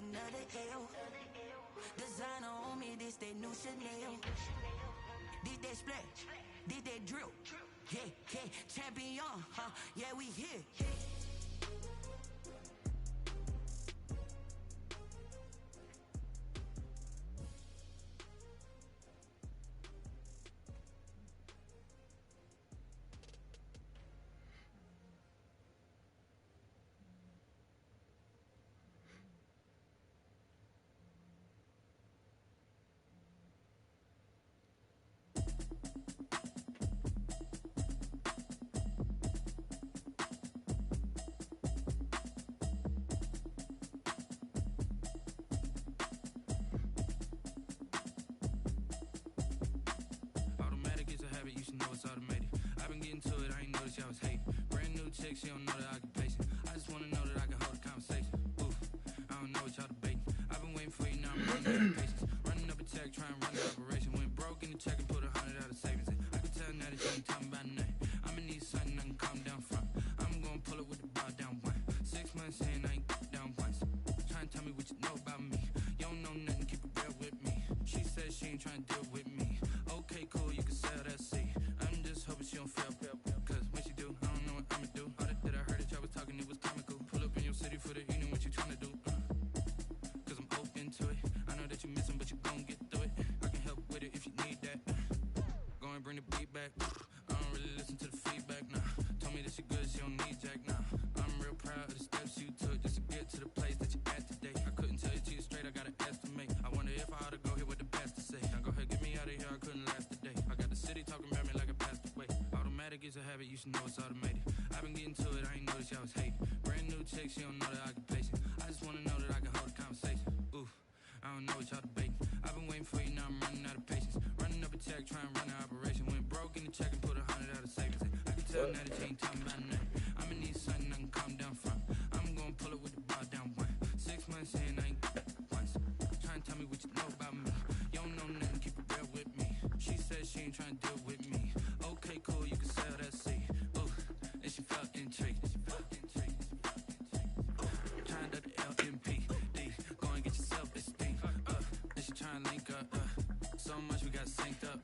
another L. Designer on me, this they new Chanel. This they splash, this they drill. Yeah, champion, huh? Yeah, we here. You should know it's automated. I've been getting to it, I ain't noticed y'all was hating. Brand new chick, she don't know the occupation. I just wanna know that I can hold a conversation. Oof, I don't know what y'all debating. I've been waiting for you, now I'm running out of patience. Running up a check, trying to run the operation. Went broke in the check and put 100 out of savings in. I can tell now that you ain't talking about nothing. I'ma need something I can calm down from. I'm gonna pull it with the bar down one. 6 months in, I ain't down once. Trying to tell me what you know about me. You don't know nothing, keep it real with me. She said she ain't trying to deal with me. Okay, cool, you can sell that seat. I'm just hoping she don't fail, cause when she do, I don't know what I'ma do. All that I heard that y'all was talking, it was comical. Pull up in your city for the evening, what you trying to do? Cause I'm open to it. I know that you missing, but you gon' get through it. I can help with it if you need that. Go and bring the beat back. I don't really listen to the feedback, nah. Told me that she good, she don't need Jack, nah. I'm real proud of the steps you took just to get to the place that you're at today. I couldn't tell you to you straight, I gotta estimate. I wonder if I ought to go here with the pastor say. Now go ahead, get me out of here, I couldn't last a day. I got the city talking about me like a passed away. Automatic is a habit, you should know it's automated. I've been getting to it, I ain't noticed y'all was hating. Brand new chick, she don't know the occupation. I just wanna know that I can hold a conversation. Oof, I don't know what y'all debating. I've been waiting for you, now I'm running out of patience. Running up a check, trying to run the operation. Went broke in the check and put 100 out of savings in. I can tell now that you ain't talking about nothing. I'ma need something I can calm down from. I'm gonna pull it with the bar down one. 6 months in, I ain't once. Trying to tell me what you know about me. You don't know nothing, keep it real with me. She said she ain't trying to deal with me. Okay, cool, you can sell that seat. Ooh, and she felt intrigued. Trying to the LMPD. Go and get your self-esteem. And she trying to link up. So much we got synced up.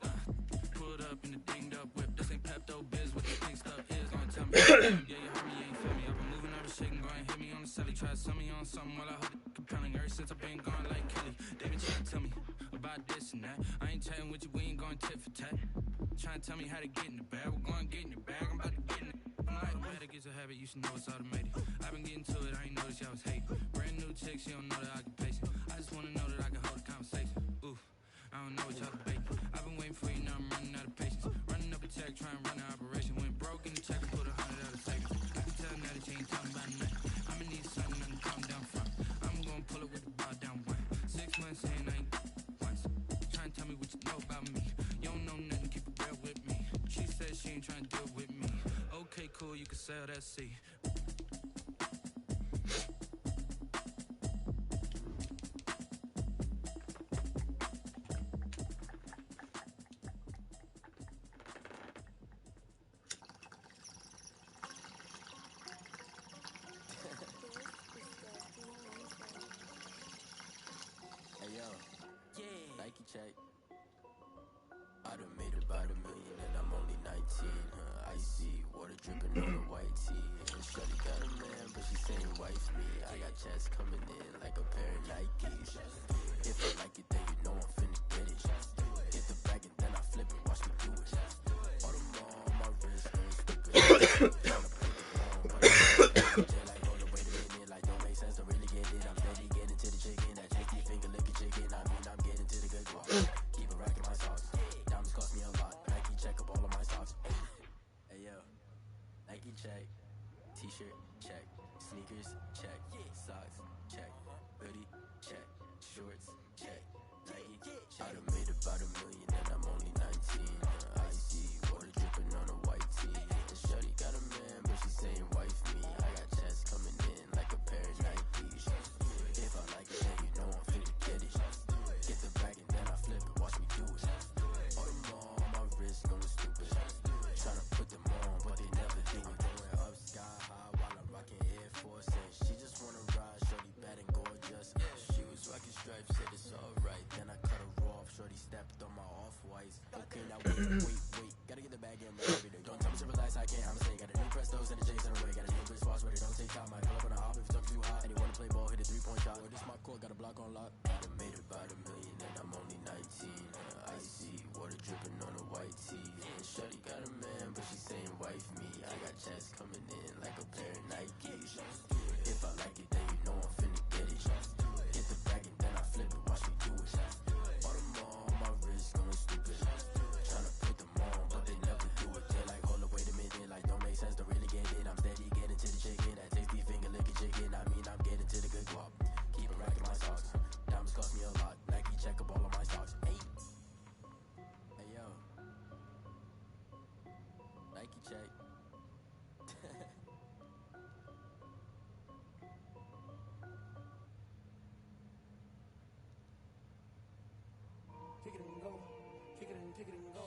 Pulled up in the dinged up whip. This ain't Pepto Biz, what you think stuff is. Gonna tell me, yeah, you heard me, you ain't feel me. I've been moving, I've been shaking, go and hit me on the celly. Try to sell me on something while I hold it compelling. Ever since I've been gone like Kelly. They been trying to tell me about this and that. I ain't chatting with you, we ain't going tit for tat. Trying to tell me how to get in the bag. We're going to get in the bag, I'm about to get in it. Automatic is a habit, you should know it's automated. I've been getting to it, I ain't noticed y'all was hating. Brand new chick, she don't know the occupation. I just wanna know that I can hold a conversation. Oof, I don't know what y'all debating. I've been waiting for you, now I'm running out of patience. Running up a check, trying to run the operation. Went broke in the check and put 100 out of savings. I can tell now that you ain't talking about nothing. I'ma need something I can calm down from. I'm gonna pull it with the bar down one. 6 months in, I ain't once. Trying to tell me what you know about me. You don't know nothing, keep it real with me. She said she ain't trying to deal with me. Okay, cool, you can sell that seat. Hey yo, Nike check. I done made about $1 million and I'm only 19. Icy water dripping on a white tee. And shorty got a man, but she saying wife me. I got chats coming in like a pair of Nikes. If I like it, then you know I'm finna get it. Get the bag and then I flip it, watch me do it. Audemars on my wrist, no stickers. Tryna put the bomb, but I'm like, hold up, wait a minute, like don't make sense, don't really get it. I'm ready, get into the chicken, that tasty finger licking chicken. I mean, I'm getting to the good guap. Keep a rack in my socks. Diamonds cost me a lot. Nike check up all of my socks. Hey yo, Nike check. T-shirt check. Sneakers check. Socks check. Hoodie check. Shorts check. Nike. I done made about $1 million and I'm only 19. Icy water dripping on a white tee. And shorty got a man, but she saying wife me. I got chats coming in like a pair of Nikes. If I like it, then you know I'm finna get it. Get the bag and then I flip it. It's alright, then I cut her off. Shorty stepped on my off-whites. Okay, now wait. Gotta get the bag in every day. Don't tell me to relax, I can't, I'm saying. Got a new Prestos and a J's in a way. Got a new Chris Foss, but it don't take time. I pull up on a hop if it's up too hot. And you wanna play ball, hit a 3-point shot. This my court, got a block on lock. I made about $1 million and I'm only 19. Icy, water dripping on a white tee. And Shorty got a man, but she saying wife me. I got checks coming in like a pair of Nikes. If I like it, then you know I'm finna get it. Hit the bag and then I flip it, watch me do it. All them on my wrist going stupid. Tryna put them on, but they never do it. They're like, hold up, wait a minute, like don't make sense, don't really get it. I'm steady getting to the chicken, that tasty finger licking chicken. I mean, I'm getting to the good guap. Keep it racking my socks. Diamonds cost me a lot. Nike check up all of my stocks. Hey yo, Nike check. Kick it and go. Kick it and go.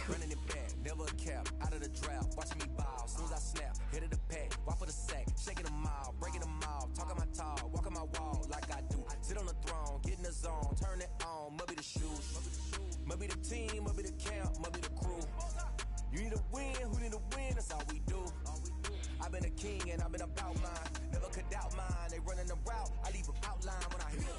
Running it back, never a cap, out of the draft, watching me ball, soon as I snap, hit of the pack, walk for the sack, shaking them all, breaking them all, talking my talk, walking my wall like I do, sit on the throne, get in the zone, turn it on, must be the shoes, must be the team, must be the camp, must be the crew, you need a win, who need a win, that's all we do, I've been a king and I've been about mine, never could doubt mine, they running the route, I leave them outline when I hit them.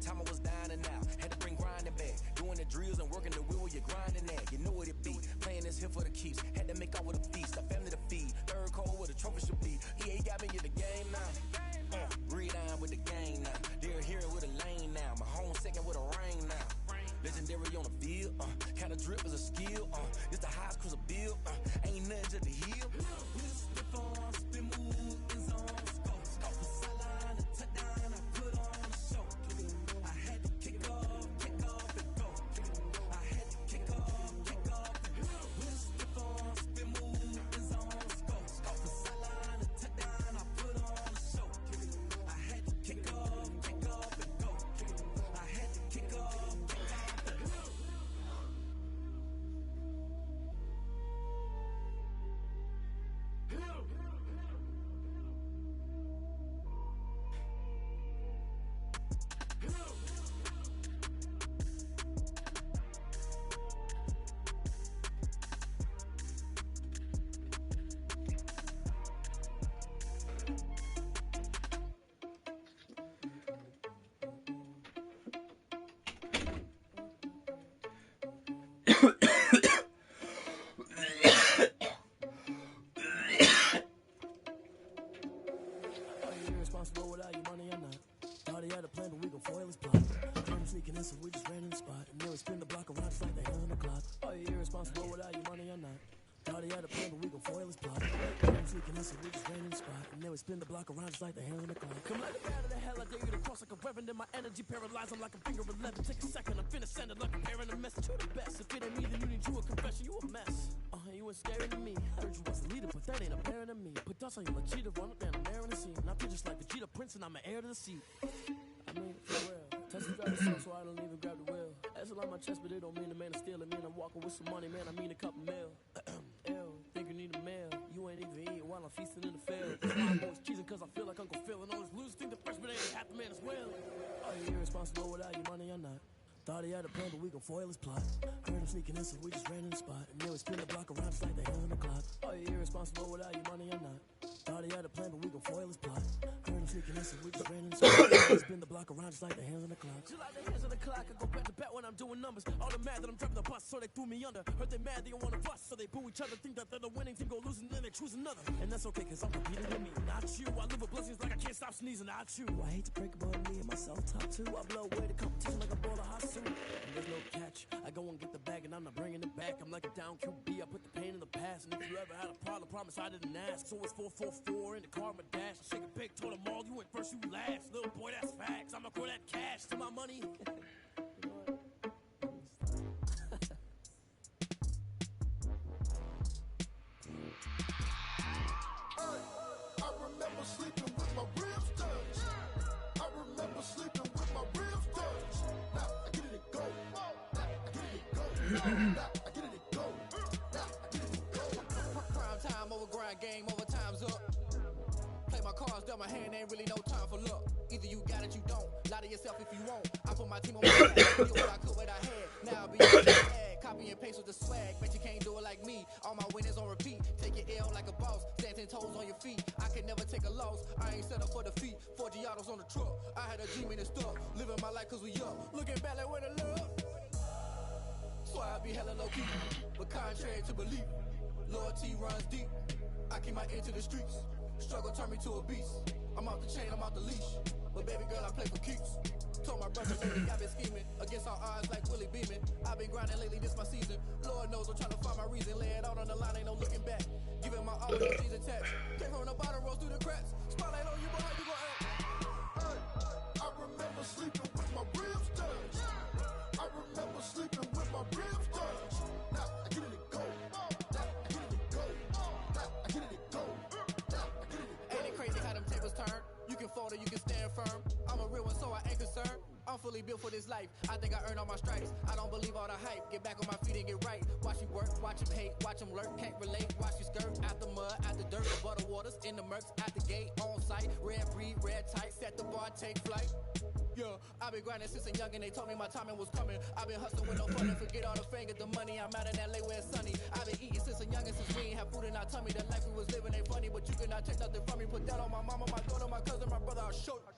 Time I was dying and out, had to bring grinding back, doing the drills and working the wheel you're grinding at, you know what it be, playing this here for the keeps, had to make off with a feast, a family to feed, third cold where the trophy should be, EA got me in the game now, breathe on with the game now, they're here with a lane now, my home second with a rain now, legendary on the field, kinda drip is a skill, it's the highest cruiser bill, ain't nothing to the hill, Irresponsible without your money or not. Thought he had a plan, but we gon' foil his plot. Come sneaking in, so we just ran in the spot. And then we spin the block around just like the hell in the clock. Are you irresponsible without your money or not? Thought he had a plan, but we gon' foil his plot. Come sneaking in, so we just ran in the spot. And then we spin the block around just like the hell in the clock. Come like the bat of the hell, I dare you to cross like a reverend. In my energy paralyzed, I'm like a finger 11. Take a second, I'm finna send it like a parent a message to the best. If it ain't me, then you need you a confession, you a mess. You ain't scaring to me. I heard you was a leader, but that ain't apparent to me. Put dust on you like cheetah, run up down the air in the scene. I feel just like Vegeta Prince and I'm an heir to the seat. I mean, for real. Tesla drive the so I don't even grab the wheel. That's a lot on my chest, but it don't mean the man is stealing. Man, I'm walking with some money, man, I mean a couple mil. Ew, think you need a meal. You ain't even eating while I'm feasting in the field. I'm always cheesing cause I feel like Uncle Phil. And all these losers think the freshman ain't half the man as well. Are you irresponsible without your money or not? Thought he had a plan, but we gon' foil his plot. Heard him sneaking in, so we just ran in the spot. And then we spin the block around just like the hell in the clock. Are you irresponsible without your money or not? Thought he had a plan, but we gon' foil his plot. Heard him sneaking in, so we just ran in the spot. And then we spin the block block around just like the hands on the clock. Just like the hands on the clock, I go back to back when I'm doing numbers. All the mad that I'm driving the bus, so they threw me under. Heard they mad, they don't want to bust, so they boo each other. Think that they're the winning team, go losing, then they choose another. And that's okay, cause I'm competing with me, not you. I live with blessings like I can't stop sneezing, not you. I hate to break about me and myself top two. I blow away the competition like a ball of hot soup. And there's no catch, I go and get the bag and I'm not bringing it back. I'm like a down QB, I put the pain in the past. And if you ever had a problem, promise I didn't ask. So it's 4-4-4 in the car, my dash. I shake a big, told them all, you went first, you last. Little boy, that's facts, I'ma throw that cash to my money. I remember sleeping with my ribs touched. I remember sleeping with my ribs touched. Now I get it and go. Now I get it and go. Now I get it and go. Now I get it and go. Prime time over grind game, over time's up. Play my cards, dealt my hand, ain't really no time for luck. Either you got it, you don't. Lie to yourself if you won't. I put my team on my back. Did what I could, what I had. Now I'll be bad. Copy and paste with the swag. Bet you can't do it like me. All my winners on repeat. Take your L like a boss. Stand 10 toes on your feet. I can never take a loss. I ain't set up for defeat. 4 Giottos on the truck. I had a dream in the stuff. Living my life cause we up. Looking back like where the love. So I be hella low key. But contrary to belief, loyalty runs deep. I keep my ear to the streets. Struggle turned me to a beast. I'm off the chain, I'm off the leash. But baby girl, I play for keeps. Told my brother lately I've been scheming against all odds like Willie Beeman. I've been grinding lately, this my season. Lord knows I'm trying to find my reason. Lay it out on the line, ain't no looking back. Giving my all, no G's attached. Came from the bottom, rose through the cracks. Spotlight on you, but how you gon' act? I remember sleeping with my ribs touched. I remember sleeping with my ribs touched. Now I get it and go. Now I get it and go. Now I get it and go. Now I get it and go. Ain't it crazy how them tables turn? You can fold or you can stand firm. I'm a real one, so I ain't concerned. I'm fully built for this life. I think I earned all my stripes. I don't believe all the hype. Get back on my feet and get right. Watch you work, watch him hate, watch him lurk. Can't relate, watch you skirt. Out the mud, out the dirt, butter waters, in the murks, out the gate, on site. Red breed, red tight, set the bar, take flight. Yeah, I've been grinding since a young and they told me my timing was coming. I've been hustling with no funding, forget all the fame, get the money. I'm out in LA where it's sunny. I've been eating since a young and since we ain't have food in our tummy. The life we was living ain't funny, but you cannot take nothing from me. Put that on my mama, my daughter, my cousin, my brother, I'll show you.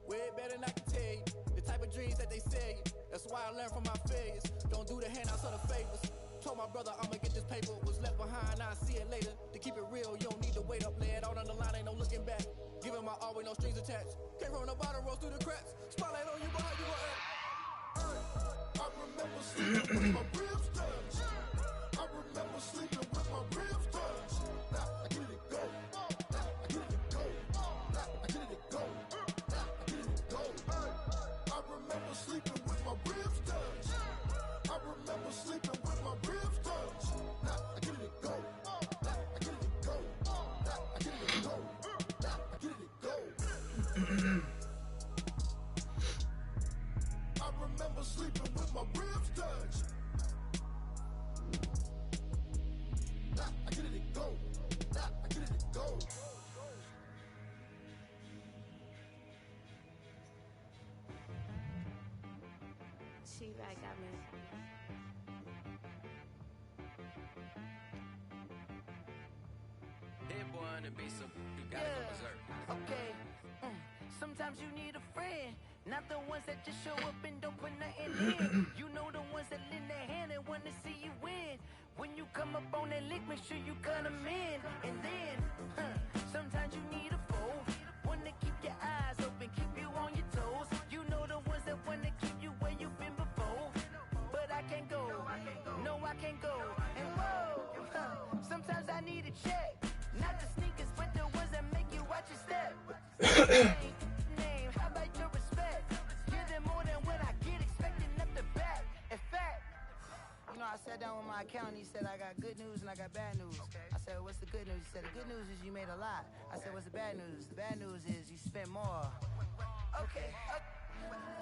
Way better than I can tell you. The type of dreams that they sell you. That's why I learned from my failures. Don't do the handouts or the favors. Told my brother I'ma get this paper. Was left behind, I'll see it later. To keep it real, you don't need to wait up. Lay it out on the line, ain't no looking back. Giving my all with no strings attached. Came from the bottom, rose through the cracks. Spotlight on you, but how you gon' act? I remember sleeping with my ribs touched. I remember sleeping with my ribs touched. Now I get it and go. Now I get it and go. Now I get it and go. Now I get it and go. I remember sleeping with my ribs touched. I remember sleeping with my ribs touched. Now I get it and go. Now I get it and go. Now I get it and go. Now I get it and go. I remember sleeping with my ribs touched. Now I get it and go. Now I get it and go. She back got me. Hit boy on the beat, so you gotta go berserk. Okay. Sometimes you need a friend, not the ones that just show up and don't put nothing in. You know the ones that lend their hand and want to see you win. When you come up on that lick, make sure you cut them in. And then, sometimes you need a foe, one to keep your eyes open, keep you on your toes. You know the ones that want to keep you where you've been before. But I can't go, no I can't go. And whoa, sometimes I need a check. Not the sneakers, but the ones that make you watch your step. Name, how about your respect? Give them more than what I get, expecting up the back. In fact, you know, I sat down with my accountant, he said I got good news and I got bad news. I said, what's the good news? He said, the good news is you made a lot. I said, what's the bad news? The bad news is you spent more. okay,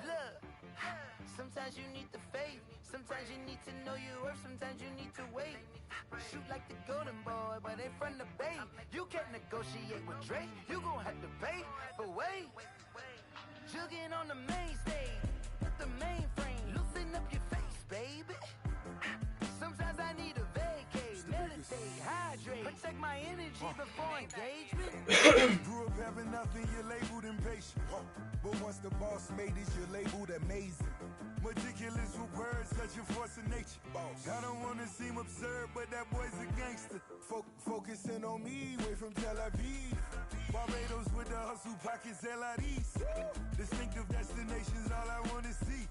look, sometimes you need the faith, sometimes you need to know your worth, sometimes you need to wait. Shoot like the golden boy, but ain't from the bay. You can't negotiate with Drake, you gon' have to pay. But wait, jugging on the main stage, with the mainframe, loosen up your face, baby. Sometimes I need a vacate, meditate, hydrate, protect my energy before engagement. Grew up having nothing, you're labeled impatient. But once the boss made it, you're labeled amazing. Meticulous with words, such a force of nature. Boss. I don't wanna seem absurd, but that boy's a gangster. Focusing on me, way from Tel Aviv. Barbados with the hustle pockets, LIDs. Distinctive destinations, all I wanna see.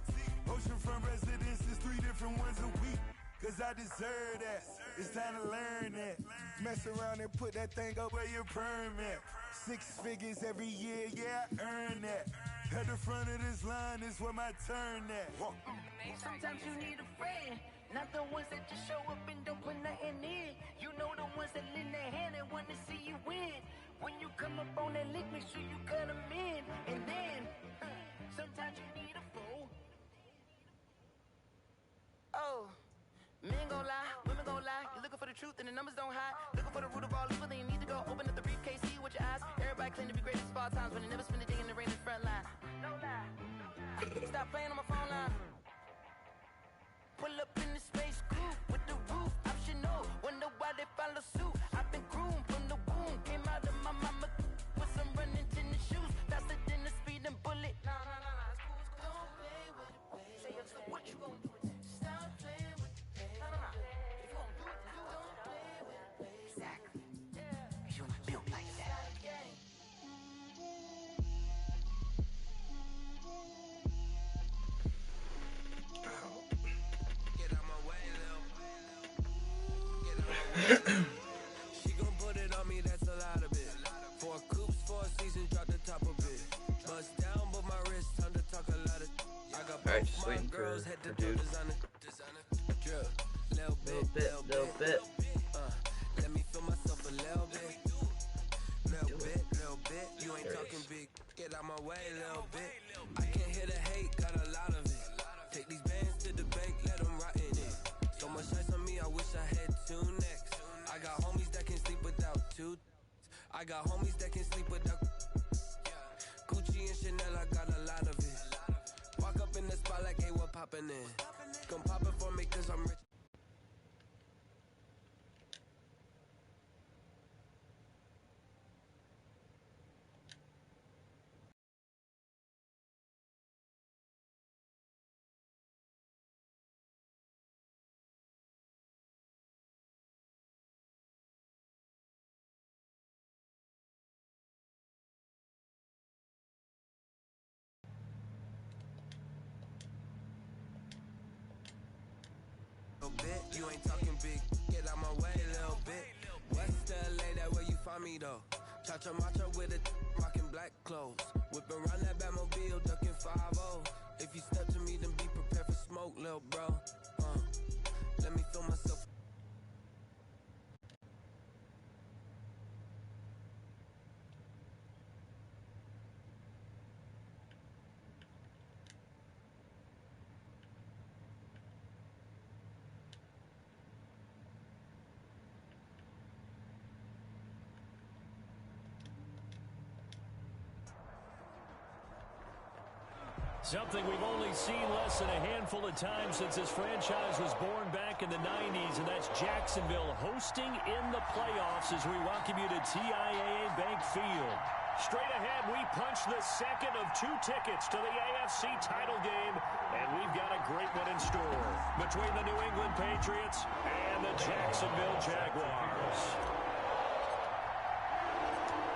Oceanfront residences, 3 different ones a week. Cause I deserve that, it's time to learn that. Mess around and put that thing up where your perm at. 6 figures every year, yeah, I earn that. At the front of this line is where my turn at. Sometimes you need a friend, not the ones that just show up and don't put nothing in. You know the ones that lend their hand and want to see you win. When you come up on that lick, make sure you cut them in. And then, sometimes you need a fool. Oh. Men gon' lie, women gon' lie. You're looking for the truth and the numbers don't hide. Looking for the root of all evil, then you need to go open up the briefcase, see with your eyes. Everybody claim to be greatest of all times, but they never spend a day in the rain in the front line. No lie. Stop playing on my phone line. Pull up in the space coupe with the roof optional. Wonder why they follow suit. I've been groomed from the womb. Came out of my mama with some running tennis shoes. Faster than the speeding bullet. Nah, nah, nah, nah. It's cool, it's cool. Don't play with it, baby. Say so what you gon' do? Stop playing with it, baby. Nah, nah, nah. If you gon' do it, you don't play with it, baby. Exactly. Yeah. Cause you ain't built like that. She gon' put it on me, that's a lot of it. 4 coops, 4 seasons, drop the top of it. Bust down, but my wrist, time to talk a lot of. I got both my girls, head to toe designer. Drip, little bit. Let me feel myself a little bit. Little bit. You ain't talking big. Get out my way, little bit. I can't hear the hate, got a lot of it. Take these bands to the bank, let them rot in it. So much ice on me, I wish I had 2 necks. I got homies that can sleep without 2. I got homies that can sleep without Gucci and Chanel, I got a lot of it. Walk up in the spot like, hey, what poppin' in? Come pop it for me, cause I'm rich. Bit. You ain't talking big, get out my way, little bit. West LA, that where you find me though. Chacha macha with a rockin' black clothes. Whippin' around that Batmobile, duckin' 5-0. If you step to me, then be prepared for smoke, little bro. Let me feel myself. Something we've only seen less than a handful of times since this franchise was born back in the 90s, and that's Jacksonville hosting in the playoffs as we welcome you to TIAA Bank Field. Straight ahead, we punch the second of 2 tickets to the AFC title game, and we've got a great one in store between the New England Patriots and the Jacksonville Jaguars.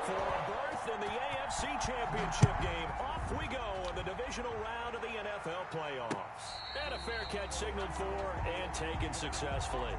For a berth in the AFC Championship game, off we go in the divisional round of the NFL playoffs. And a fair catch signaled for and taken successfully.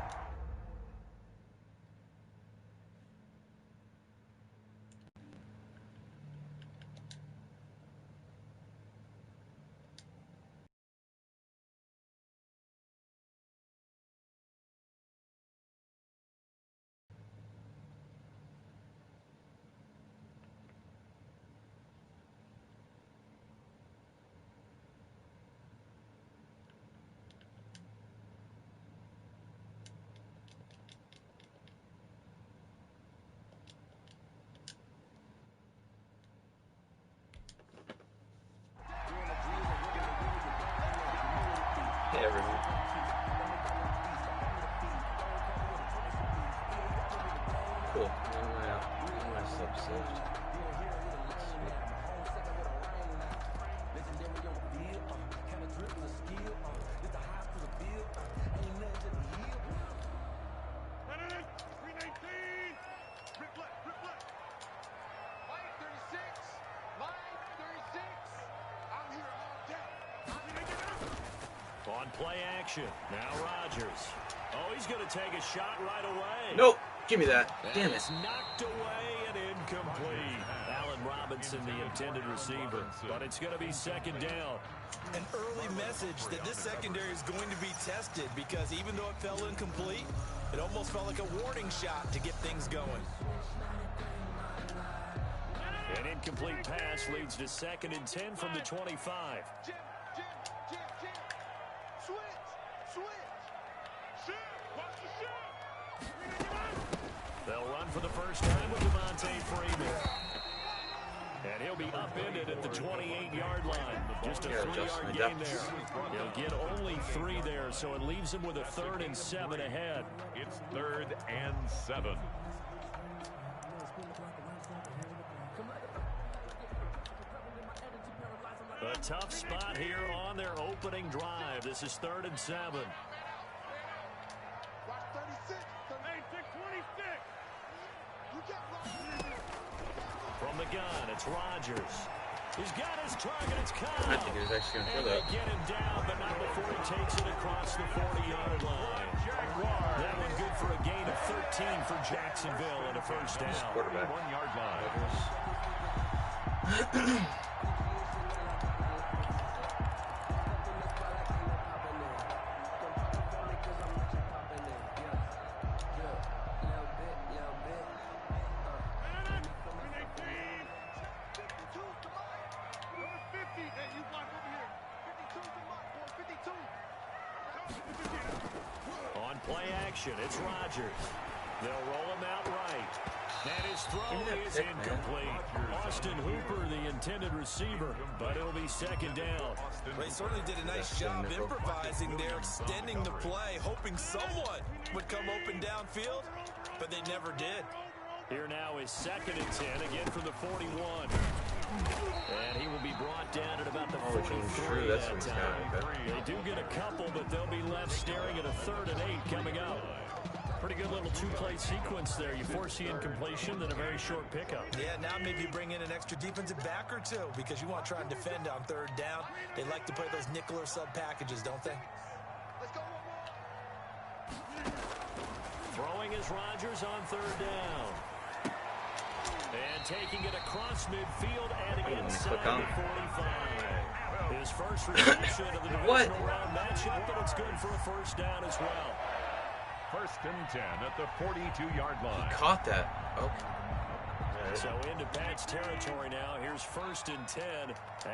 Everyone. Cool. I'm gonna slip saved. On play action. Now Rodgers. Oh, he's going to take a shot right away. Nope. Give me that. Damn it. It's knocked away and incomplete. Allen Robinson, the intended receiver. But it's going to be second down. An early message that this secondary is going to be tested because even though it fell incomplete, it almost felt like a warning shot to get things going. An incomplete pass leads to 2nd and 10 from the 25. They'll run for the first time with Devontae Freeman. And he'll be upended at the 28-yard line. Just a 3-yard gain there. He'll get only 3 there, so it leaves him with a 3rd and 7 ahead. It's 3rd and 7. A tough spot here on their opening drive. This is 3rd and 7. From the gun, it's Rodgers. He's got his target. It's Kyle. I think he was actually going to throw And that. they get him down, but not before he takes it across the 40-yard line. That one good for a gain of 13 for Jacksonville and a first down. Quarterback. 1-yard line. On play action, it's Rodgers. They'll roll him out right. And his throw is incomplete. Austin Hooper, the intended receiver, but it'll be second down. They certainly did a nice job improvising there, extending the play, hoping someone would come open downfield, but they never did. Here now is 2nd and 10, again from the 41. And he will be brought down at about the 43 that time. They do get a couple, but they'll be left staring at a 3rd and 8 coming up. Pretty good little 2-play sequence there. You force the incompletion, then a very short pickup. Yeah, now maybe you bring in an extra defensive back or two because you want to try and defend on 3rd down. They like to play those nickel or sub packages, don't they? Throwing is Rodgers on 3rd down. And taking it across midfield and inside the 45. His first reception of the divisional round matchup, but it's good for a first down as well. 1st and 10 at the 42-yard line. He caught that. Okay. So into Pat's territory now. Here's 1st and 10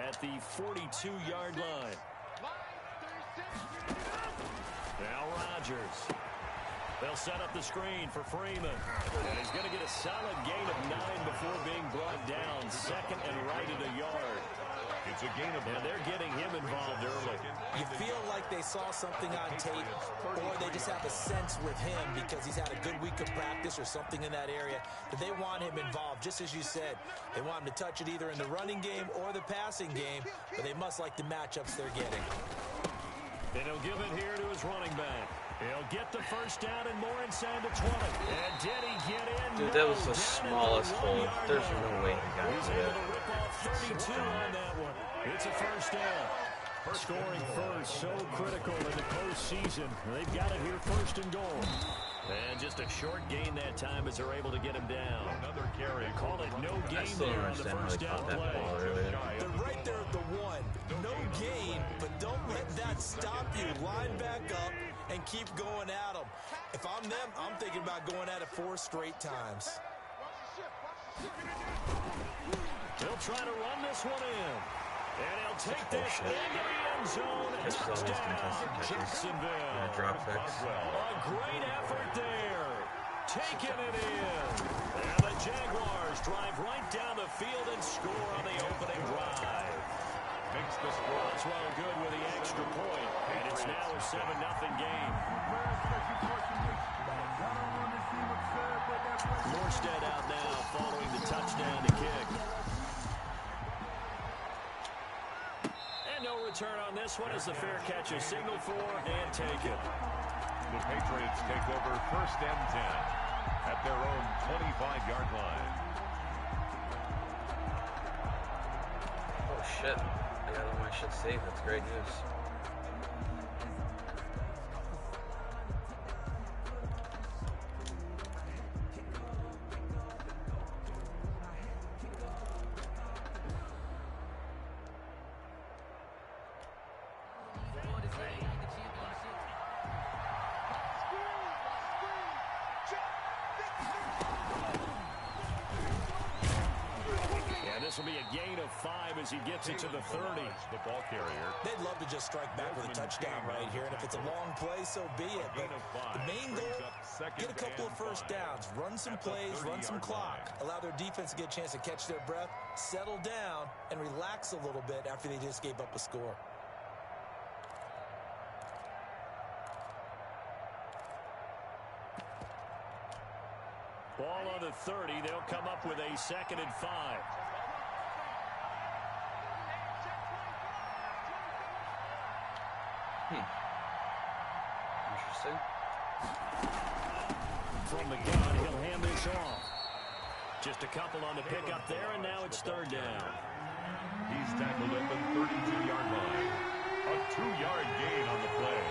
at the 42-yard line. Now Rodgers. They'll set up the screen for Freeman. And he's going to get a solid gain of 9 before being brought down. 2nd and right at a yard. It's a gain of 9. And they're getting him involved early. You feel like they saw something on tape, or they just have a sense with him because he's had a good week of practice or something in that area that they want him involved. Just as you said, they want him to touch it either in the running game or the passing game, but they must like the matchups they're getting. And he'll give it here to his running back. He'll get the first down and more inside the 20. And did he get in? Dude, that was the smallest hole. There's no way he got He's to able that. to rip off 32 on that one. It's a first down. Scoring first, so critical in the postseason. They've got it here 1st and goal. And just a short gain that time as they're able to get him down. Another carry. Call it no I gain still don't there on the understand how first he down caught that play. ball earlier. They're right there at the 1. No gain, but don't let that stop you. Line back up and keep going at them. If I'm them, I'm thinking about going at it 4 straight times. He'll try to run this one in. And he'll take this into the end zone. Touchdown, Jacksonville. Drop backs. A great effort there. Taking it in. And the Jaguars drive right down the field and score on the opening drive. Makes the score. That's well good with the extra point. And it's now a 7-0 game. Morstead out now following the touchdown to kick. And no return on this one as the fair catch is signaled for and taken. The Patriots take over 1st and 10 at their own 25-yard line. Oh, shit. I got all my shit saved. That's great news. of 5 as he gets it to the 30. The ball carrier. They'd love to just strike back with a touchdown right here, and if it's a long play, so be it. But the main goal, get a couple of first downs, run some plays, run some clock, allow their defense to get a chance to catch their breath, settle down, and relax a little bit after they just gave up a score. Ball on the 30. They'll come up with a 2nd and 5. Interesting. From the gun, he'll hand this off. Just a couple on the pickup there, and now it's 3rd down. He's tackled at the 32-yard line. A 2-yard gain on the play.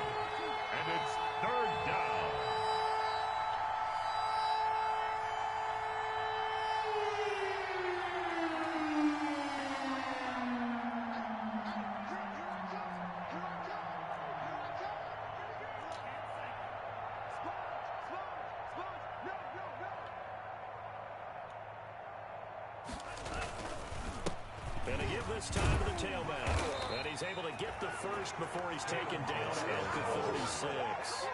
And it's 3rd down. And to give this time to the tailback. And he's able to get the first before he's taken down at the 46.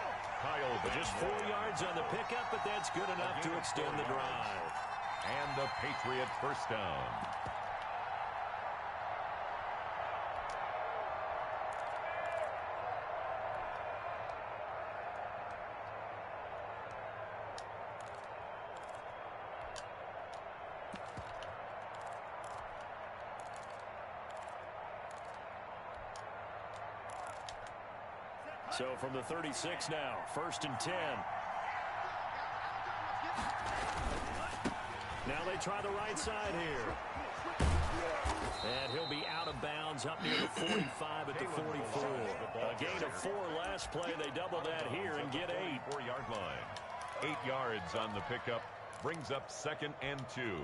But just 4 yards on the pickup, but that's good enough to extend the drive. And the Patriot first down. So from the 36 now, 1st and 10. Now they try the right side here. And he'll be out of bounds up near the 45 at the 44. A gain of 4 last play. They double that here and get 8. 4-yard line. 8 yards on the pickup. Brings up 2nd and 2.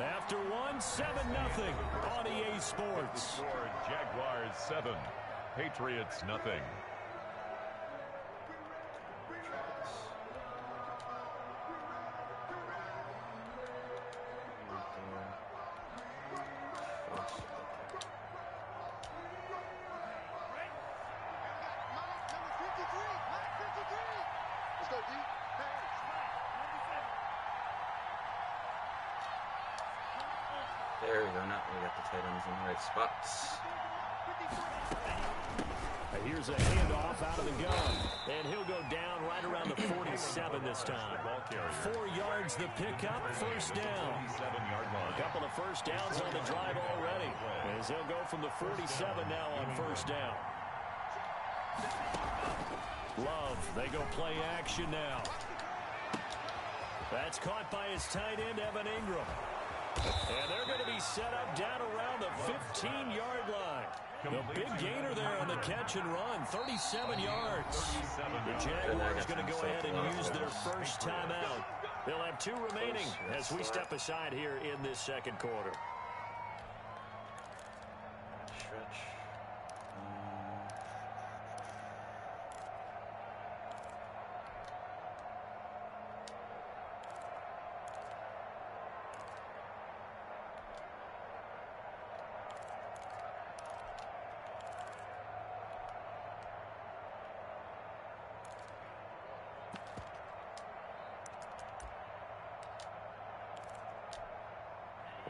After 7-0 on EA Sports. Score, Jaguars 7, Patriots nothing. There we go. Now we got the tight ends in the right spots. And here's a handoff out of the gun. And he'll go down right around the 47 this time. 4 yards the pickup, first down. A couple of first downs on the drive already. As he'll go from the 47 now on first down. Love, they go play action now. That's caught by his tight end, Evan Ingram. And they're going to be set up down around the 15-yard line. A big gainer there on the catch and run, 37 yards. The Jaguars going to go ahead and use their first timeout. They'll have 2 remaining as we step aside here in this 2nd quarter. Stretch.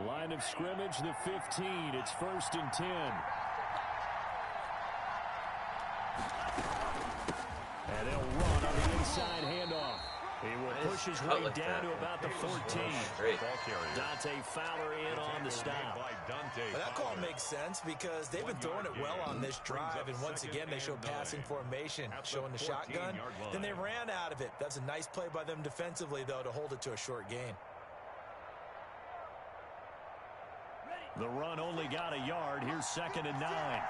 Line of scrimmage, the 15. It's 1st and 10. And they'll run on the inside handoff. He will push his way down to about the 14. Dante Fowler in on the stop. Well, that call makes sense because they've been throwing it well on this drive, and once again they show passing formation, showing the shotgun. Then they ran out of it. That's a nice play by them defensively, though, to hold it to a short gain. The run only got a yard. Here's 2nd and 9.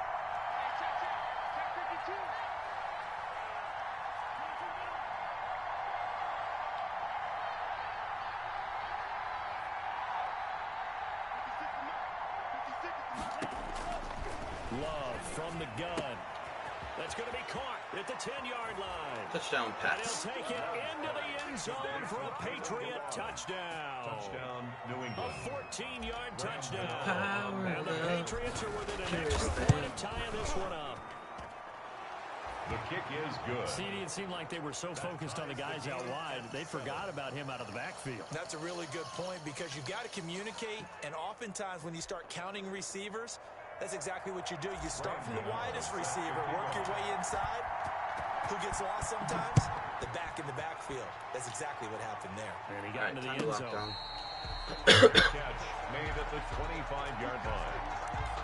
Love from the gun. That's going to be caught at the 10-yard line. Touchdown pass. And he'll take it into the end zone for a Patriot touchdown. Touchdown, New England. A 14-yard touchdown. Power And the Patriots are within an extra point of tying this one up. The kick is good. CD, it seemed like they were so focused on the guys out wide, they forgot about him out of the backfield. That's a really good point because you've got to communicate, and oftentimes when you start counting receivers, that's exactly what you do. You start from the widest receiver, work your way inside. Who gets lost sometimes? The back in the backfield. That's exactly what happened there. And he got into the end zone. Catch made at the 25-yard line.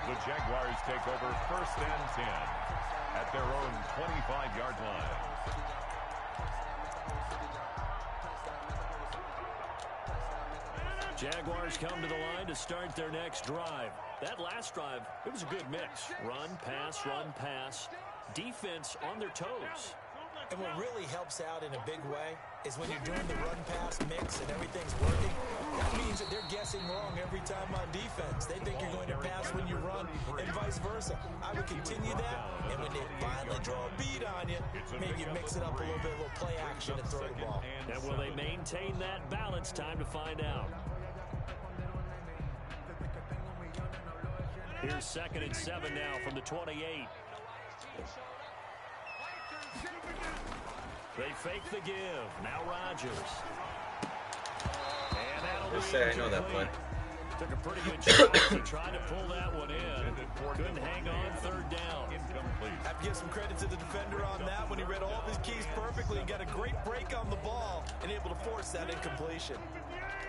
The Jaguars take over 1st and 10 at their own 25-yard line. Jaguars come to the line to start their next drive. That last drive, it was a good mix. Run, pass, defense on their toes. And what really helps out in a big way is when you're doing the run-pass mix and everything's working, that means that they're guessing wrong every time on defense. They think you're going to pass when you run and vice versa. I would continue that, and when they finally draw a beat on you, maybe you mix it up a little bit, a little play action and throw the ball. And will they maintain that balance? Time to find out. Here's 2nd and 7 now from the 28. They fake the give. Now Rodgers. And that'll be Say I know that play. Took a pretty good shot to try to pull that one in. Couldn't hang on 3rd down. I have to give some credit to the defender on that when he read all of his keys perfectly and got a great break on the ball and able to force that incompletion.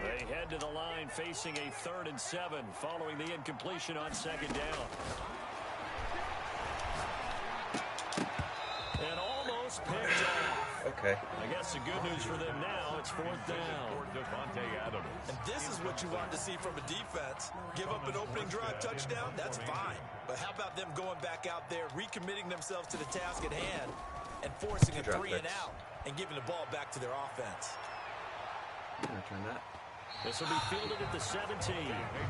They head to the line facing a 3rd and 7 following the incompletion on 2nd down. And almost picked off. Okay. I guess the good news for them now, it's 4th down. And this is what you want to see from a defense. Give up an opening drive touchdown, that's fine. But how about them going back out there, recommitting themselves to the task at hand, and forcing a 3 and out, and giving the ball back to their offense. I'm going to return that. This will be fielded at the 17.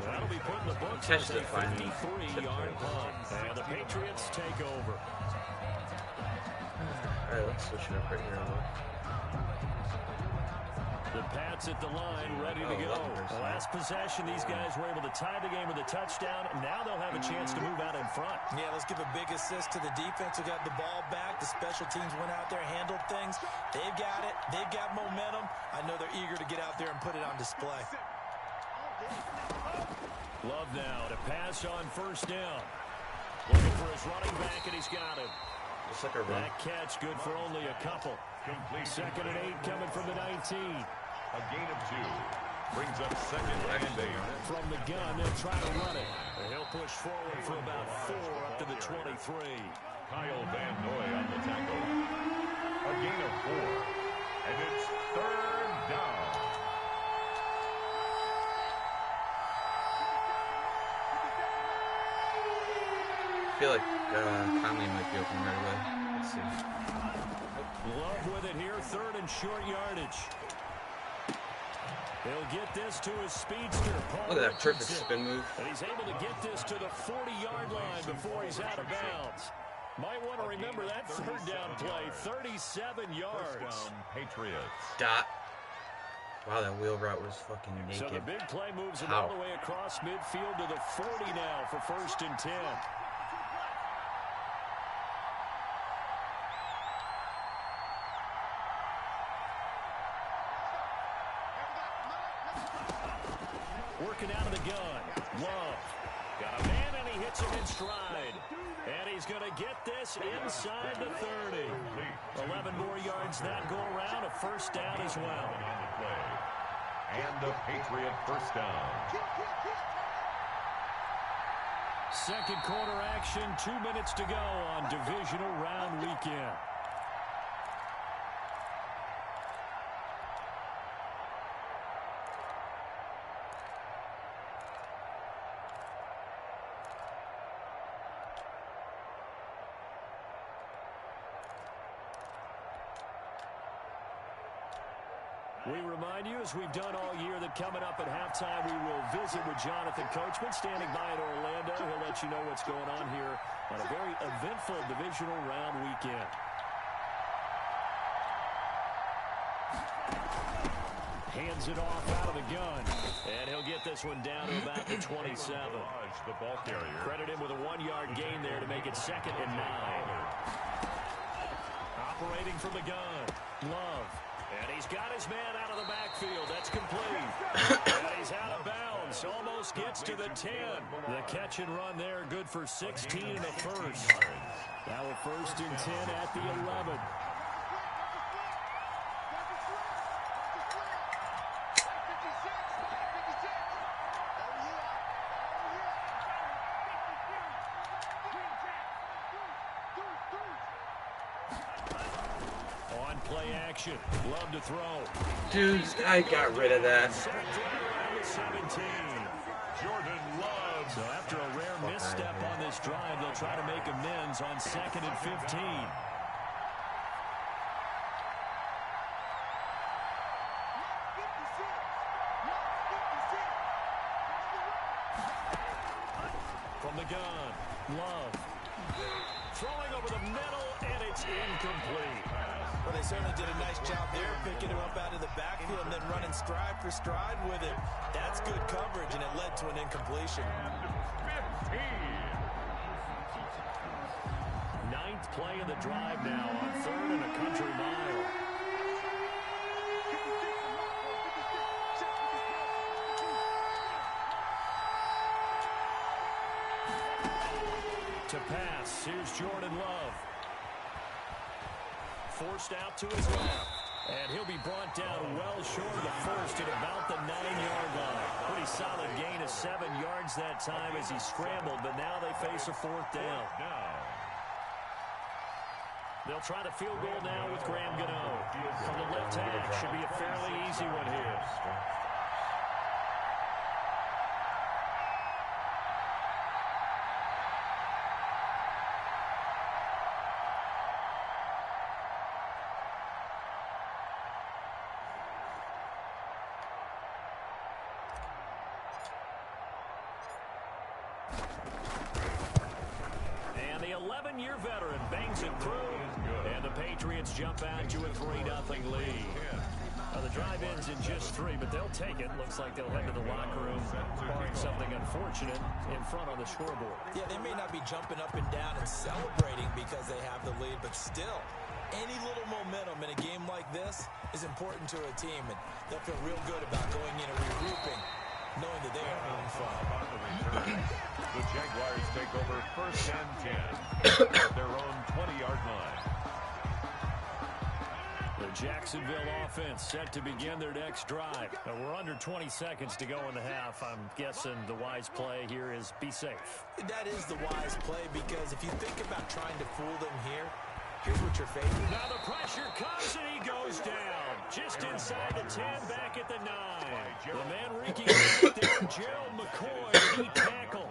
That'll be put in the books Catch as a the final. 53-yard punt. And the Patriots take over. Alright, let's switch it up right here. The Pats at the line, ready to go. The last possession, these guys were able to tie the game with a touchdown. Now they'll have a chance to move out in front. Yeah, let's give a big assist to the defense who got the ball back. The special teams went out there, handled things. They've got it. They've got momentum. I know they're eager to get out there and put it on display. Love now to pass on 1st down. Looking for his running back, and he's got him. Looks like a run. That catch good for only a couple. 2nd and 8 coming from the 19. A gain of 2. Brings up 2nd and 8. From the gun, they'll try to run it. And he'll push forward for about 4 up to the 23. Kyle Van Noy on the tackle. A gain of 4. And it's 3rd down. I feel like Conley might be open right away. Let's see. Love with it here, 3rd and short yardage. He'll get this to his speedster, Paul Look at that perfect Richardson. spin move. And he's able to get this to the 40-yard line before he's out of bounds. Might want to remember that 3rd down play, 37 yards. First down, Patriots. Dot. Wow, that wheel route was fucking naked. So the big play moves him all the way across midfield to the 40 now for 1st and 10. Working out of the gun. Love. Got a man, and he hits him in stride. And he's going to get this inside the 30. 11 more yards that go around. A 1st down as well. And a Patriot 1st down. 2nd quarter action. 2 minutes to go on Divisional Round weekend. We remind you, as we've done all year, that coming up at halftime, we will visit with Jonathan Coachman, standing by in Orlando. He'll let you know what's going on here on a very eventful divisional round weekend. Hands it off out of the gun. And he'll get this one down to about the 27. The ball carrier. Credit him with a 1-yard gain there to make it 2nd and 9. Operating from the gun. Love. And he's got his man out of the backfield. That's complete. And he's out of bounds. Almost gets to the 10. The catch and run there, good for 16 and a first. Now a 1st and 10 at the 11. Play action. Love to throw. Dude, I got rid of that. 17. Jordan Love. So after a rare misstep on this drive, they'll try to make amends on 2nd and 15. From the gun, Love. Throwing over the middle, and it's incomplete. Well, they certainly did a nice job there, picking him up out of the backfield and then running stride for stride with him. That's good coverage, and it led to an incompletion. 9th play of the drive now on 3rd and a country mile. To pass, here's Jordan Love. Forced out to his left. And he'll be brought down well short of the first at about the 9-yard line. Pretty solid gain of 7 yards that time as he scrambled, but now they face a 4th down. They'll try the field goal now with Graham Gano. From the left hash, should be a fairly easy one here. And the 11-year veteran bangs it through. And the Patriots jump out to a 3-0 lead. Now the drive ends in just 3, but they'll take it. Looks like they'll head to the locker room, barring something unfortunate, in front on the scoreboard. Yeah, they may not be jumping up and down and celebrating because they have the lead, but still, any little momentum in a game like this is important to a team, and they'll feel real good about going in and regrouping, knowing that they are on front. The Jaguars take over 1st and 10 at their own 20-yard line. The Jacksonville offense set to begin their next drive. We're under 20 seconds to go in the half. I'm guessing the wise play here is be safe. That is the wise play, because if you think about trying to fool them here, here's what you're facing. Now the pressure comes and he goes down. Just inside the 10, back at the 9. The man wreaking out there, Gerald McCoy, the tackle.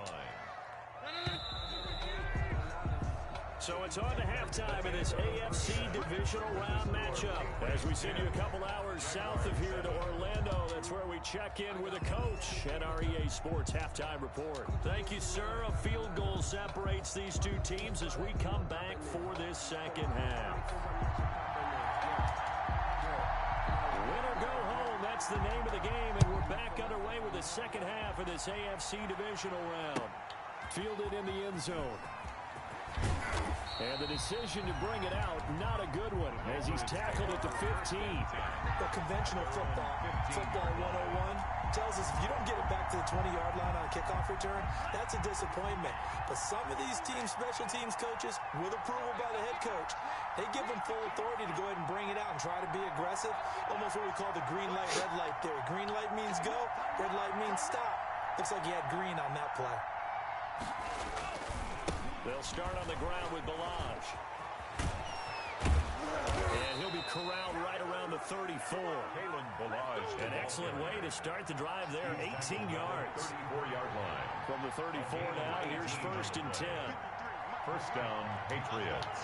So it's on to halftime in this AFC Divisional Round matchup. As we send you a couple hours south of here to Orlando, that's where we check in with a coach at our EA Sports Halftime Report. Thank you, sir. A field goal separates these two teams as we come back for this second half. Win or go home, that's the name of the game, and we're back underway with the second half of this AFC Divisional Round. Fielded in the end zone. And the decision to bring it out, not a good one, as he's tackled at the 15. The conventional football 101, tells us if you don't get it back to the 20-yard line on a kickoff return, that's a disappointment. But some of these teams, special teams coaches, with approval by the head coach, they give them full authority to go ahead and bring it out and try to be aggressive. Almost what we call the green light, red light theory. Green light means go, red light means stop. Looks like he had green on that play. They'll start on the ground with Balaj. And he'll be corralled right around the 34. An excellent way to start the drive there, 18 yards. 34-yard line. From the 34 now, here's 1st and 10. 1st down, Patriots.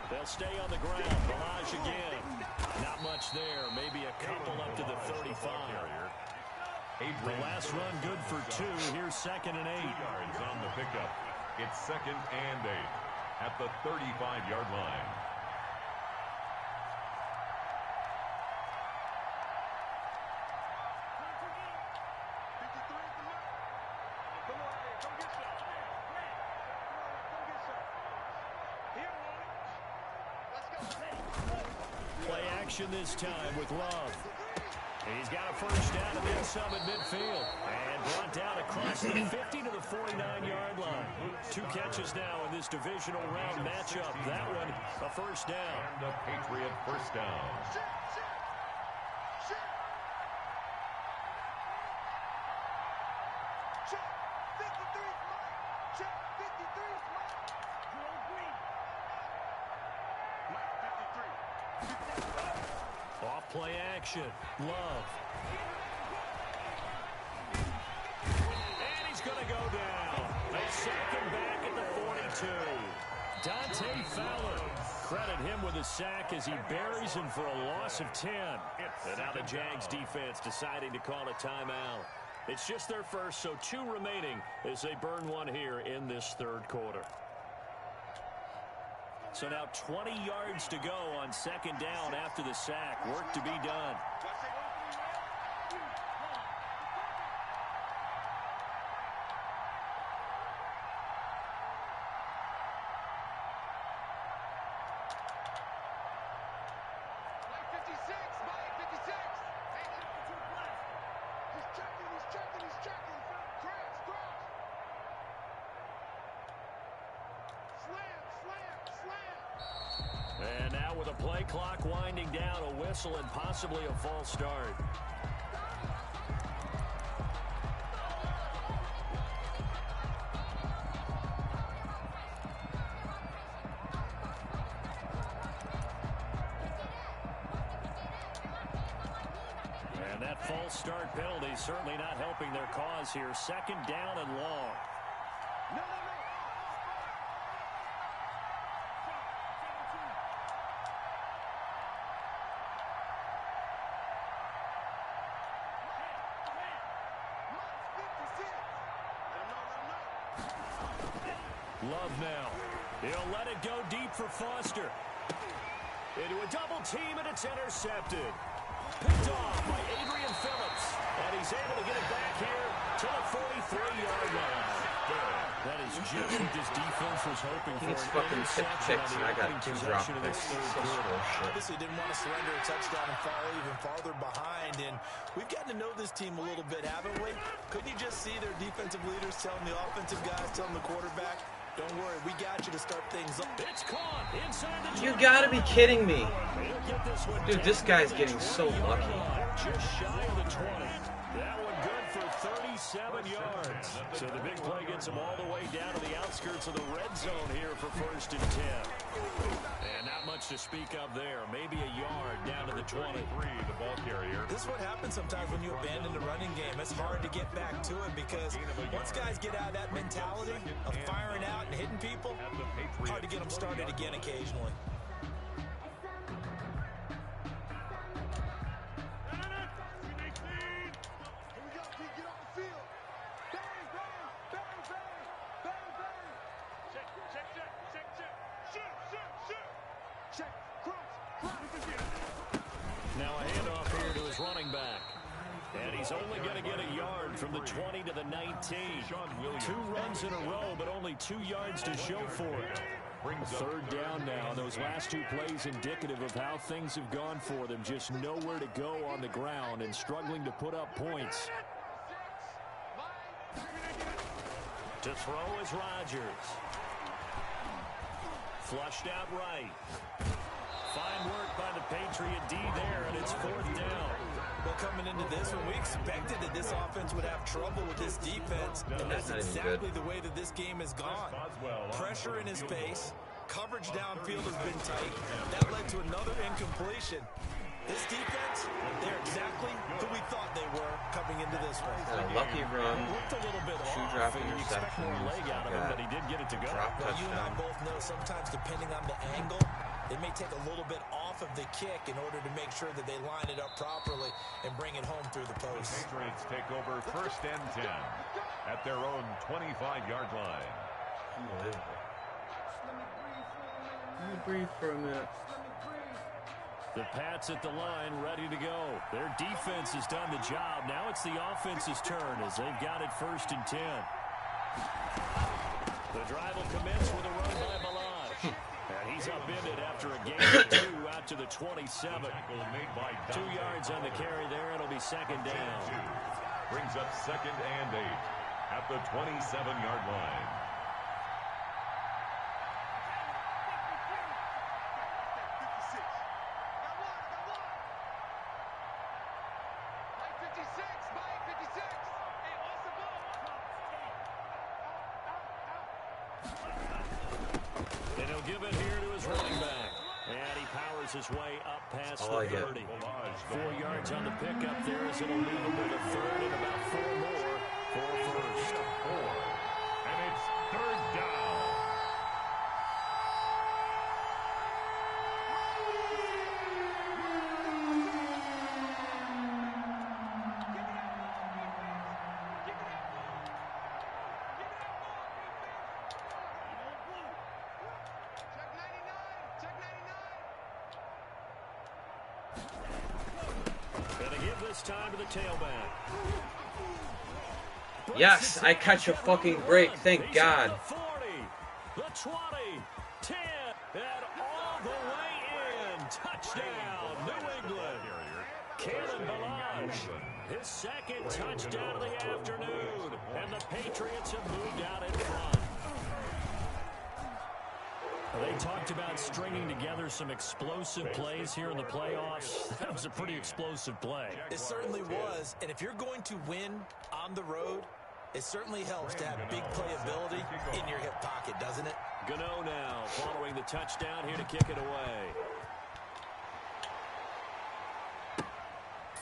They'll They'll stay on the ground. Balaj again. Not much there. Maybe a couple up to the 35. The last run good for 2. Here's 2nd and 8. Yards on the pickup. It's 2nd and 8 at the 35-yard line. Play action this time with Love. He's got a first down and then some at midfield. And brought down across the 50 to the 49-yard line. 2 catches now in this divisional round matchup. That one, a first down. And the Patriot first down. Off play action. Love. And he's going to go down. They sack him back at the 42. Dante Fowler. Credit him with a sack as he buries him for a loss of 10. And now the Jags defense deciding to call a timeout. It's just their first, so 2 remaining as they burn one here in this 3rd quarter. So now 20 yards to go on 2nd down after the sack. Work to be done. And now with a play clock winding down, a whistle and possibly a false start. And that false start penalty certainly not helping their cause here. 2nd down and long. Love now. He'll let it go deep for Foster. Into a double team, and it's intercepted. Picked off by Adrian Phillips. And he's able to get it back here to the 43-yard line. That is just what this defense was hoping for. He's fucking picks, and I got 2 drop picks. Obviously didn't want to surrender a touchdown and fall even farther behind. And we've gotten to know this team a little bit, haven't we? Couldn't you just see their defensive leaders telling the offensive guys, telling the quarterback, don't worry, we got you to start things up. It's caught inside the You gotta be kidding me. Dude, this guy's getting so lucky. Just shy of the 20. That one good for 37 yards. So the big play gets him all the way down to the outskirts of the red zone here for 1st and 10. And not much to speak of there. Maybe a yard down to the 23, the ball carrier. This is what happens sometimes when you abandon the running game. It's hard to get back to it because once guys get out of that mentality of firing out and hitting people, hard to get them started again occasionally. Now a handoff here to his running back. And he's only going to get a yard from the 20 to the 19. 2 runs in a row, but only 2 yards to show for it. 3rd down now. Those last 2 plays indicative of how things have gone for them. Just nowhere to go on the ground and struggling to put up points. To throw is Rodgers. Flushed out right. Fine work by the Patriot D there, and it's 4th down. Well, coming into this one, we expected that this offense would have trouble with this defense, and that's exactly the way that this game has gone. Pressure in his face, coverage downfield has been tight. That led to another incompletion. This defense, they're exactly who we thought they were coming into this one. A lucky run, Looked a little bit 2 off, drop and you expect more interceptions, leg out of him, but he did get it to go. drop Well, you and I touchdown. both know sometimes depending on the angle, They may take a little bit off of the kick in order to make sure that they line it up properly and bring it home through the post. The Patriots take over 1st and 10 at their own 25-yard line. Unbelievable. Let me breathe for a minute. The Pats at the line, ready to go. Their defense has done the job. Now it's the offense's turn as they've got it 1st and 10. The drive will commence with a run by Balaj. And he's upended after a gain of 2 out to the 27. 2 yards on the carry there. It'll be 2nd down. Brings up 2nd and 8 at the 27-yard line. And he'll give it here to his running back. And he powers his way up past the 30. 4 yards on the pickup there as it'll leave him with a 3rd and about 4 more for 1st. And it's 3rd down. Time to the tailback. Yes, I catch a fucking break. Thank God. The 40, the 20, 10, and all the way in. Touchdown, New England. Kalen Balaj, his 2nd touchdown of the afternoon, and the Patriots have moved out in front. They talked about stringing together some explosive plays here in the playoffs. That was a pretty explosive play. It certainly was. And if you're going to win on the road, it certainly helps to have big playability in your hip pocket, doesn't it? Gano now following the touchdown here to kick it away.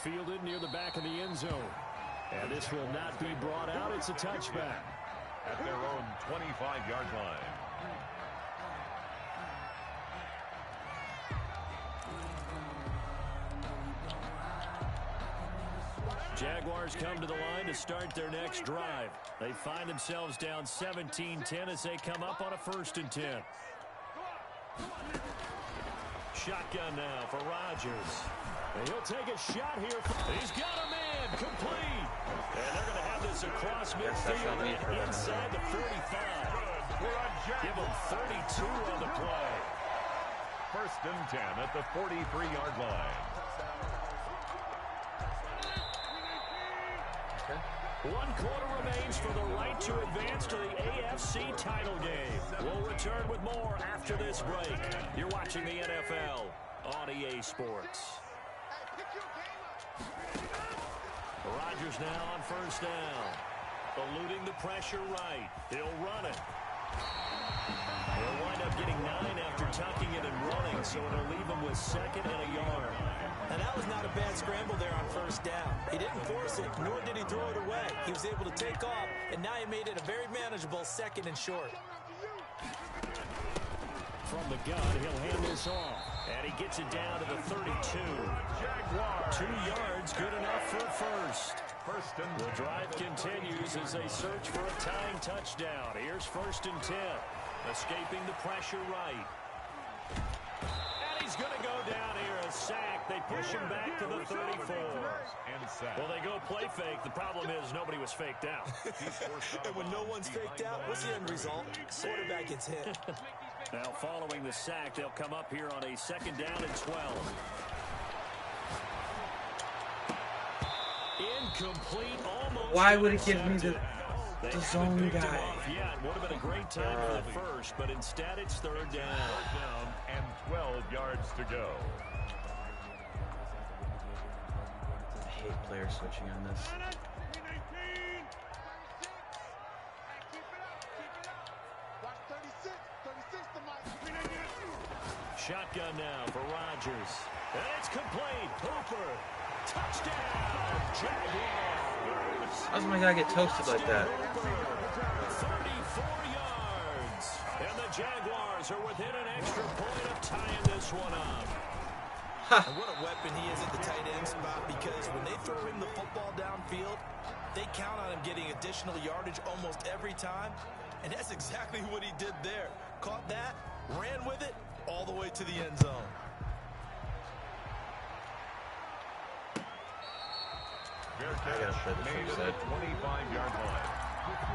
Fielded near the back of the end zone. And this will not be brought out. It's a touchback. At their own 25-yard line. Jaguars come to the line to start their next drive. They find themselves down 17-10 as they come up on a 1st and 10. Shotgun now for Rodgers. And he'll take a shot here. He's got a man complete. And they're going to have this across midfield and inside the 45. Give them 32 on the play. 1st and 10 at the 43-yard line. Okay. 1 quarter remains for the right to advance to the AFC title game. We'll return with more after this break. You're watching the NFL on EA Sports. Rodgers now on 1st down. Eluding the pressure right. He'll run it. He'll wind up getting 9 after tucking it and running, so it'll leave him with 2nd and a yard. And that was not a bad scramble there on 1st down. He didn't force it, nor did he throw it away. He was able to take off, and now he made it a very manageable 2nd and short. From the gun, he'll hand this off. And he gets it down to the 32. Jaguars. 2 yards, good enough for a 1st. The drive continues as they search for a tying touchdown. Here's 1st and 10. Escaping the pressure right. And he's going to go down here. A sack. They push him back to the 34. Well, they go play fake. The problem is nobody was faked out. And when no one's faked out, what's the end result? Quarterback gets hit. Now, following the sack, they'll come up here on a 2nd down and 12. Incomplete, almost. Why would it give me the zone guy? Yeah, it would have been a great time for the 1st, but instead it's 3rd down. And 12 yards to go. I hate player switching on this. Shotgun now for Rodgers. And it's complete. Hooper. Touchdown. Jaguars. How's my guy get toasted like that? 34 yards. And the Jaguars are within an extra point of tying this one up. And what a weapon he is at the tight end spot, because when they throw him the football downfield, they count on him getting additional yardage almost every time. And that's exactly what he did there. Caught that, ran with it, all the way to the end zone. Fair catch made at the 25-yard line.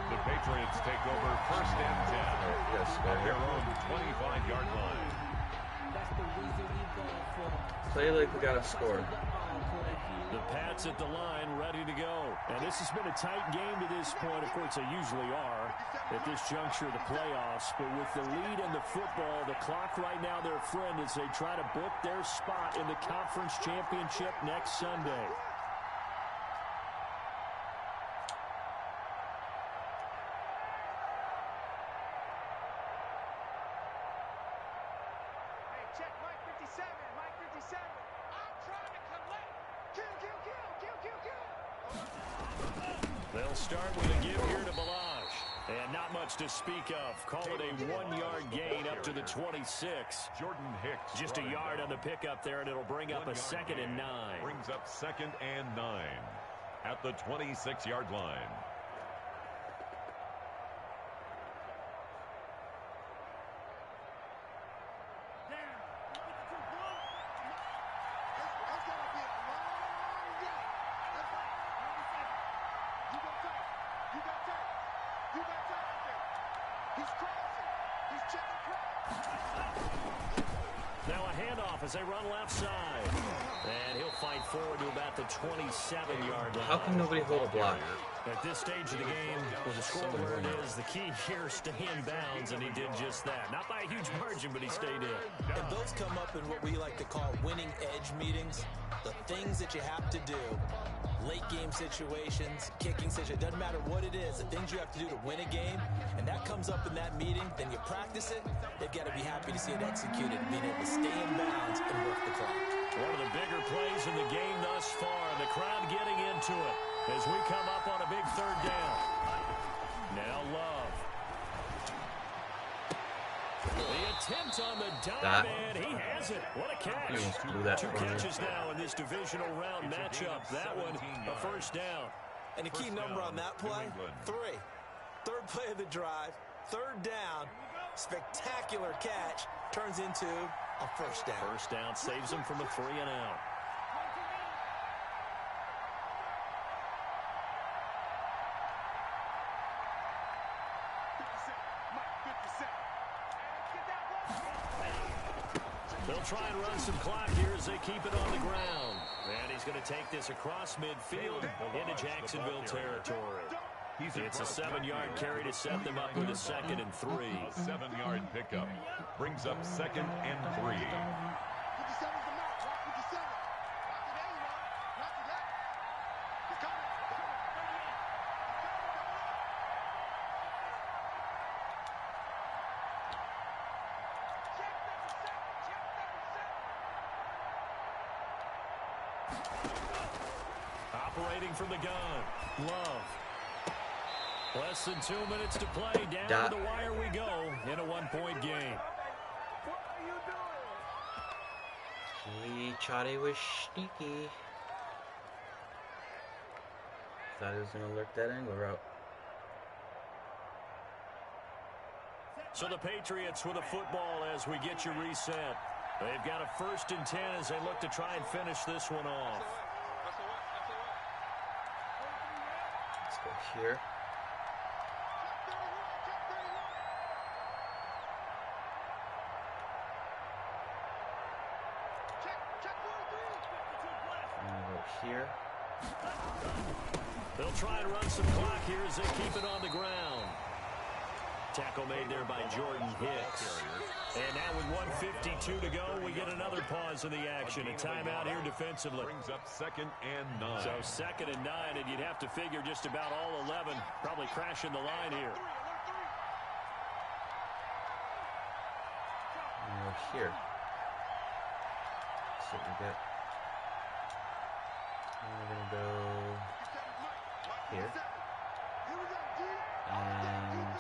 The Patriots take over first and 10 at their own 25-yard line. Play like we got a score. The Pats at the line, ready to go. And this has been a tight game to this point. Of course, they usually are at this juncture of the playoffs. But with the lead in the football, the clock right now their friend as they try to book their spot in the conference championship next Sunday. They'll start with a give here to Balaj. And not much to speak of. Call it a 1-yard gain up to the 26. Jordan Hicks. Just a yard on the pickup there, and it'll bring up a 2nd and 9. Brings up 2nd and 9 at the 26-yard line. Now a handoff as they run left side. And he'll fight forward to about the 27-yard line. How can nobody hold a block? At this stage of the game, with the scoreboard is the key here, stay in bounds, and he did just that. Not by a huge margin, but he stayed in. And those come up in what we like to call winning edge meetings. The things that you have to do, late game situations, kicking situations, doesn't matter what it is, the things you have to do to win a game, and that comes up in that meeting, then you practice it, they've got to be happy to see it executed, being able to stay in bounds and work the clock. One of the bigger plays in the game thus far, and the crowd getting into it as we come up on a big 3rd down. Now Love. The attempt on the dive, and he has it. What a catch. 2 catches now in this divisional round matchup. That one, a 1st down. And a key number on that play, 3. 3rd play of the drive, 3rd down, spectacular catch, turns into a 1st down. 1st down saves him from a 3 and out. They'll try and run some clock here as they keep it on the ground. And he's going to take this across midfield into Jacksonville territory. It's a 7-yard carry to set them up with a 2nd and 3. A 7-yard pickup brings up 2nd and 3. Operating from the gun, Love. Less than 2 minutes to play. Down to the wire we go in a 1-point game. Chade was sneaky. Thought he was going to lurk that angle route. So the Patriots with a football as we get you reset. They've got a 1st and 10 as they look to try and finish this one off. Let's go here. Here. They'll try and run some clock here as they keep it on the ground. Tackle made there by Jordan Hicks. And now with 1:52 to go, we get another pause in the action. A timeout here defensively. Brings up 2nd and 9. So 2nd and 9, and you'd have to figure just about all 11 probably crashing the line here. And we're here. So we get. We're going to go here. And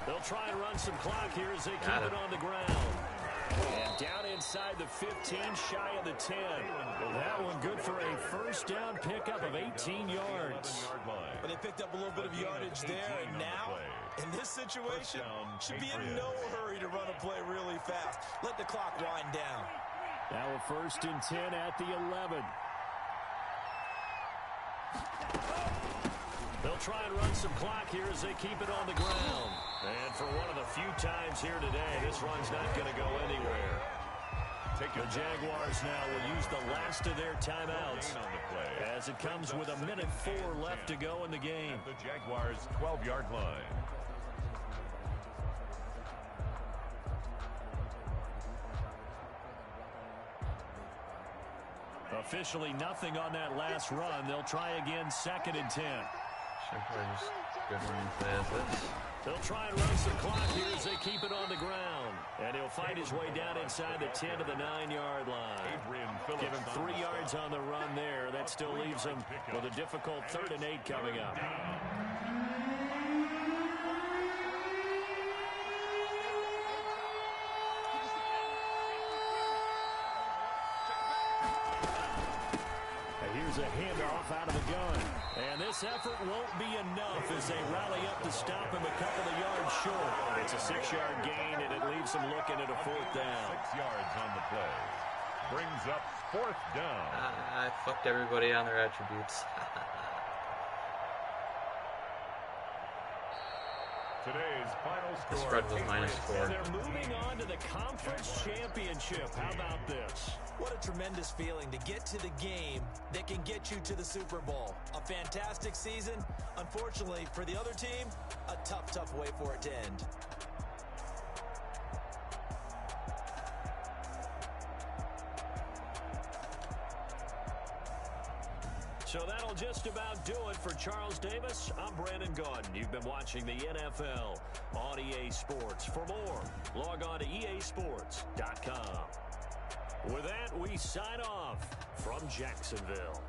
they'll They'll try and run some clock here as they keep it on the ground. And down inside the 15, shy of the 10. Well, that one good for a first down pickup of 18 yards. But they picked up a little bit of yardage there, and now, in this situation, should be in no hurry to run a play really fast. Let the clock wind down. Now a 1st and 10 at the 11. They'll try and run some clock here as they keep it on the ground. And for one of the few times here today, this run's not going to go anywhere. The Jaguars now will use the last of their timeouts as it comes with 1:04 left to go in the game. At the Jaguars' 12-yard line. Officially nothing on that last run. They'll try again 2nd and 10. Just good running play as this. They'll try and run some clock here as they keep it on the ground. And he'll fight his way down inside the 10 to the 9-yard line. Give him 3 yards on the run there. That still leaves him with a difficult 3rd and 8 coming up. Here's a handoff out of the gun. And this effort won't be enough as they rally up to stop him a couple of yards short. It's a 6-yard gain, and it leaves them looking at a 4th down. 6 yards on the play. Brings up 4th down. I fucked everybody on their attributes. Today's final score. The spread was -4. And they're moving on to the conference championship. How about this? What a tremendous feeling to get to the game that can get you to the Super Bowl. A fantastic season. Unfortunately, for the other team, a tough way for it to end. So that'll just about do it for Charles Davis. I'm Brandon Gaudin. You've been watching the NFL on EA Sports. For more, log on to easports.com. With that, we sign off from Jacksonville.